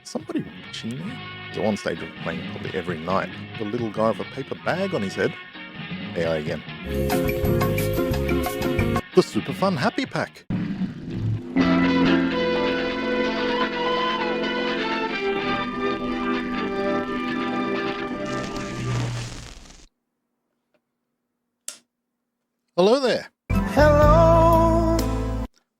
Somebody watching me? At one stage of playing probably every night. The little guy with a paper bag on his head. AI again. The super fun Happy Pack. Hello there. Hello.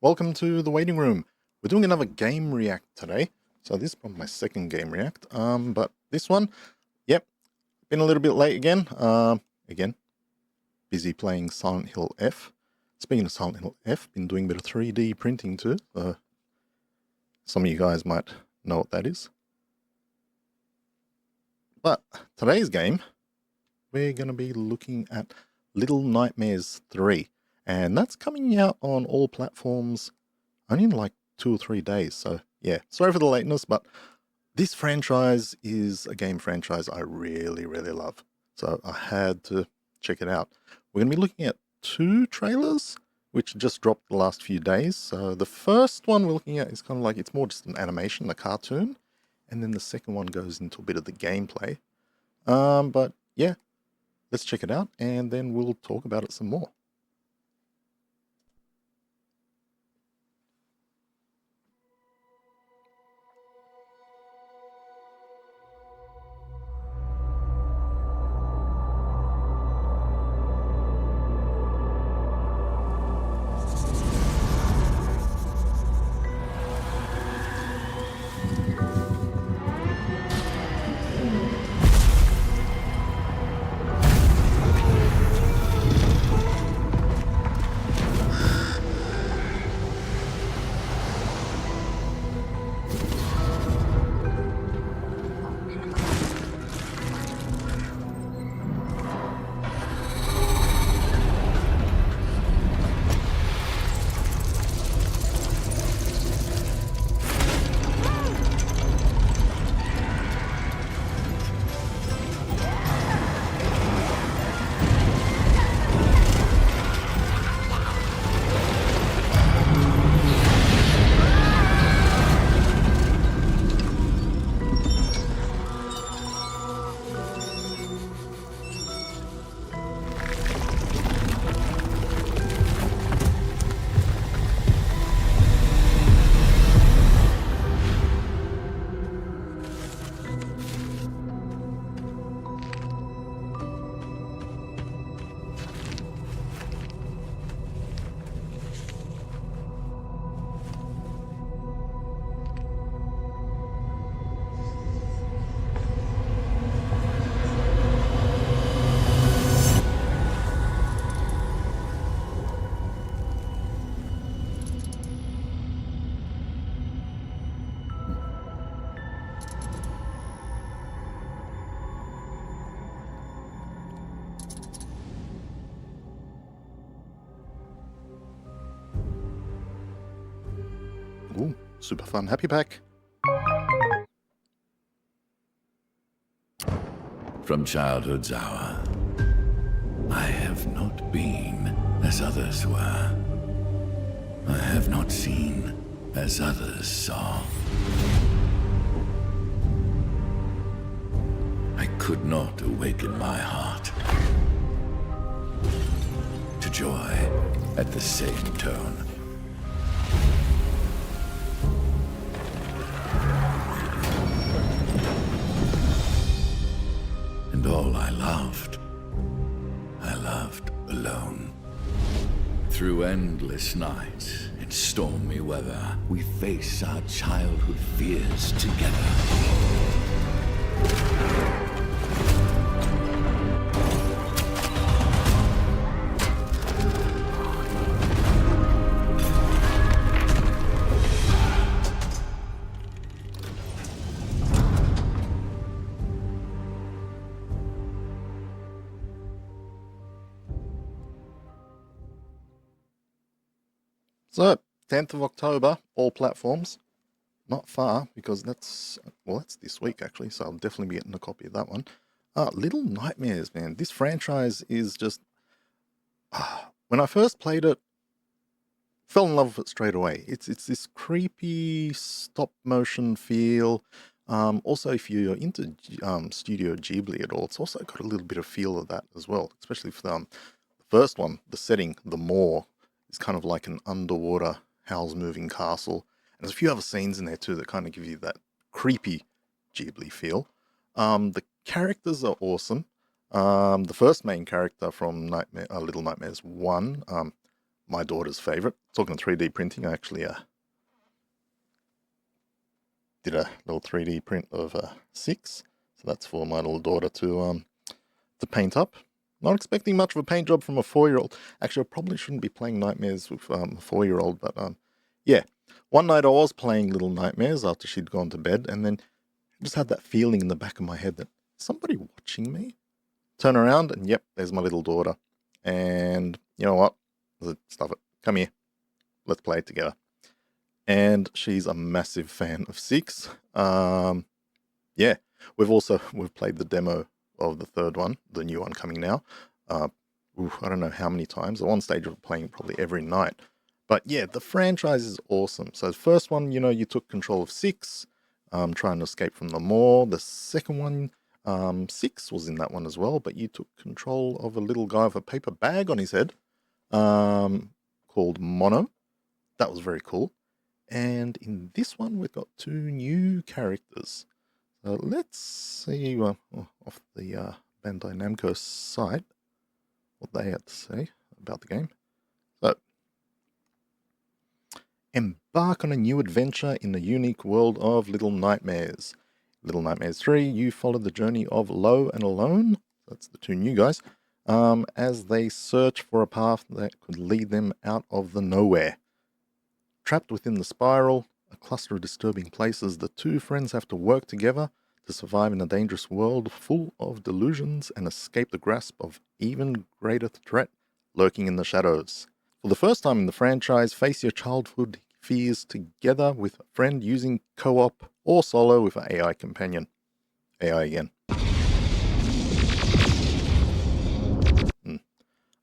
Welcome to the waiting room. We're doing another game react today. So this is probably my second game react. But this one, yep, been a little bit late again. Again, busy playing Silent Hill F. Speaking of Silent Hill F, been doing a bit of 3D printing too. Some of you guys might know what that is. But today's game, we're going to be looking at Little Nightmares 3. And that's coming out on all platforms only in like 2 or 3 days. So yeah, sorry for the lateness, but this franchise is a game franchise I really, really love. So I had to check it out. We're going to be looking at 2 trailers, which just dropped the last few days. So the first one we're looking at is kind of like, it's more just an animation, a cartoon. And then the second one goes into a bit of the gameplay. But yeah, let's check it out and then we'll talk about it some more. Ooh, super fun Happy Pack. From childhood's hour, I have not been as others were. I have not seen as others saw. I could not awaken my heart to joy at the same tone. And all I loved alone. Through endless nights and stormy weather, we face our childhood fears together. So, 10th of October, all platforms. Not far, because that's this week actually, so I'll definitely be getting a copy of that one. Little Nightmares, man. This franchise is just... when I first played it, fell in love with it straight away. It's this creepy stop motion feel. Also, if you're into Studio Ghibli at all, it's also got a little bit of feel of that as well, especially for the first one, the setting, the moor, is kind of like an underwater house-moving castle. And there's a few other scenes in there too that kind of give you that creepy Ghibli feel. The characters are awesome. The first main character from Little Nightmares 1, my daughter's favorite. Talking 3D printing, I actually did a little 3D print of 6. So that's for my little daughter to paint up. Not expecting much of a paint job from a 4-year-old. Actually, I probably shouldn't be playing Nightmares with a 4-year-old, but yeah. One night I was playing Little Nightmares after she'd gone to bed, and then I just had that feeling in the back of my head that somebody watching me. Turn around, and yep, there's my little daughter. And you know what? I said, stuff it. Come here. Let's play it together. And she's a massive fan of 6. Yeah, we've played the demo of the third one, the new one coming now. I don't know how many times. At one stage, we're playing probably every night. But yeah, the franchise is awesome. So the first one, you took control of 6, trying to escape from the moor. The second one, 6 was in that one as well, but you took control of a little guy with a paper bag on his head, called Mono. That was very cool. And in this one, we've got 2 new characters. So let's see off the Bandai Namco site what they had to say about the game. So, embark on a new adventure in the unique world of Little Nightmares. Little Nightmares 3, you follow the journey of Lo and Alone, that's the 2 new guys, as they search for a path that could lead them out of the nowhere. Trapped within the spiral, a cluster of disturbing places, the 2 friends have to work together to survive in a dangerous world full of delusions and escape the grasp of even greater threat lurking in the shadows. For the first time in the franchise, face your childhood fears together with a friend using co-op or solo with an AI companion. AI again.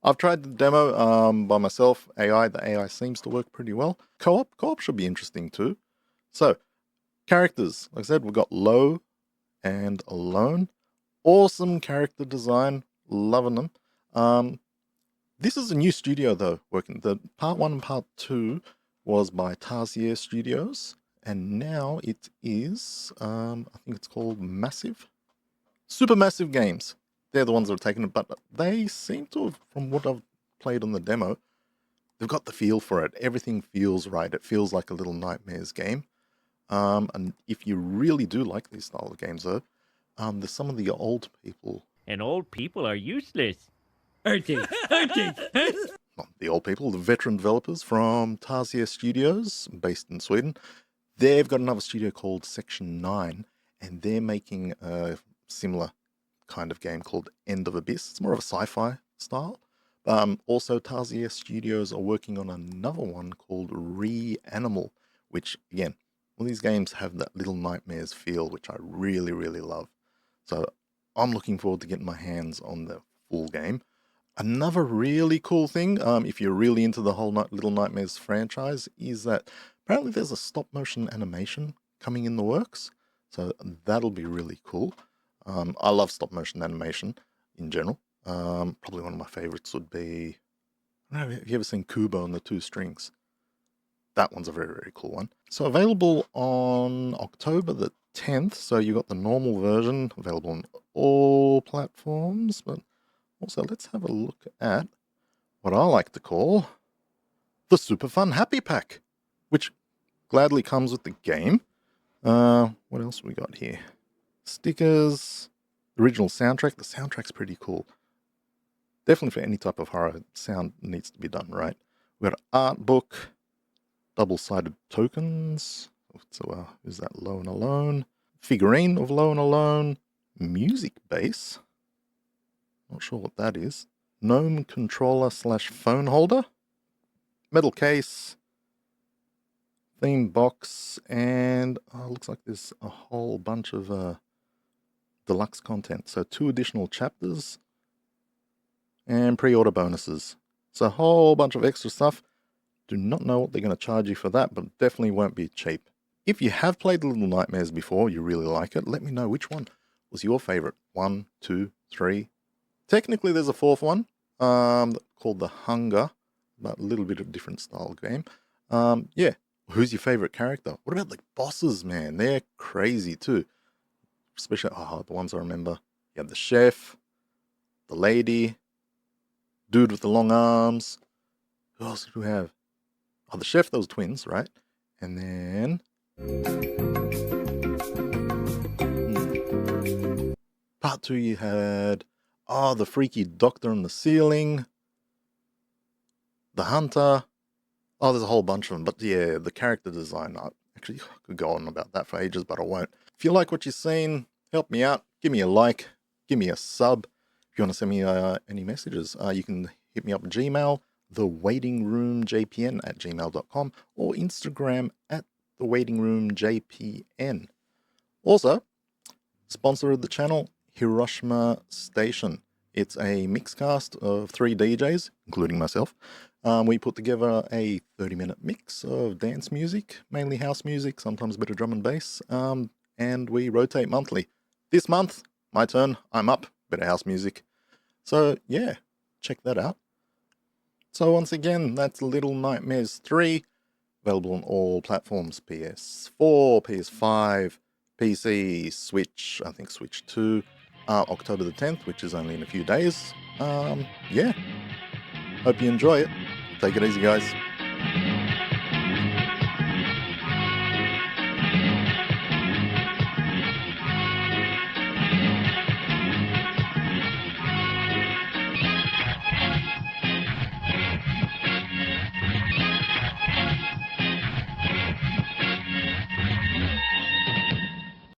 I've tried the demo by myself, AI. The AI seems to work pretty well. Co-op should be interesting too. So, characters. Like I said, we've got Lo and Alone. Awesome character design. Loving them. This is a new studio though, working. The part 1 and part 2 was by Tarsier Studios. And now it is, I think it's called Supermassive Games. They're the ones that have taken it, but they seem to have, from what I've played on the demo, they've got the feel for it. Everything feels right. It feels like a Little Nightmares game. And if you really do like these style of games, though, there's some of the old people. And old people are useless. Aren't they? Aren't they? Not the old people, the veteran developers from Tarsier Studios, based in Sweden. They've got another studio called Section 9, and they're making a similar kind of game called End of Abyss. It's more of a sci-fi style. Also, Tarsier Studios are working on another one called Reanimal, which, again, all these games have that Little Nightmares feel, which I really, really love. So I'm looking forward to getting my hands on the full game. Another really cool thing, if you're really into the whole Little Nightmares franchise, is that apparently there's a stop-motion animation coming in the works. So that'll be really cool. I love stop-motion animation in general. Probably one of my favorites would be, I don't know, have you ever seen Kubo and the 2 Strings? That one's a very, very cool one. So available on October the 10th. So you got the normal version available on all platforms. But also let's have a look at what I like to call the Super Fun Happy Pack, which gladly comes with the game. What else we got here? Stickers, original soundtrack. The soundtrack's pretty cool. Definitely for any type of horror, sound needs to be done right. We've got an art book, double-sided tokens. So is that Lo and Alone? Figurine of Lo and Alone. Music base. Not sure what that is. Gnome controller / phone holder. Metal case. Theme box. And looks like there's a whole bunch of deluxe content. So 2 additional chapters. And pre-order bonuses. So a whole bunch of extra stuff. Do not know what they're going to charge you for that, but definitely won't be cheap. If you have played Little Nightmares before, you really like it, let me know which one was your favorite. 1, 2, 3. Technically, there's a fourth one called The Hunger, but a little bit of different style game. Yeah, who's your favorite character? What about the bosses, man? They're crazy too. Especially, the ones I remember. You have the chef, the lady, dude with the long arms. Who else did we have? Oh, the chef, those twins, right? And then... Part 2, you had... the freaky doctor on the ceiling. The hunter. Oh, there's a whole bunch of them. But yeah, the character design, actually, I could go on about that for ages, but I won't. If you like what you've seen, help me out. Give me a like. Give me a sub. If you want to send me any messages, you can hit me up on Gmail, thewaitingroomjpn@gmail.com, or Instagram @thewaitingroomjpn. Also, sponsor of the channel, Hiroshima Station. It's a mix cast of 3 DJs, including myself. We put together a 30-minute mix of dance music, mainly house music, sometimes a bit of drum and bass, and we rotate monthly. This month, my turn, I'm up, bit of house music. So yeah, check that out. So once again, that's Little Nightmares 3, available on all platforms, PS4, PS5, PC, Switch, I think Switch 2, October the 10th, which is only in a few days. Yeah, hope you enjoy it. Take it easy, guys.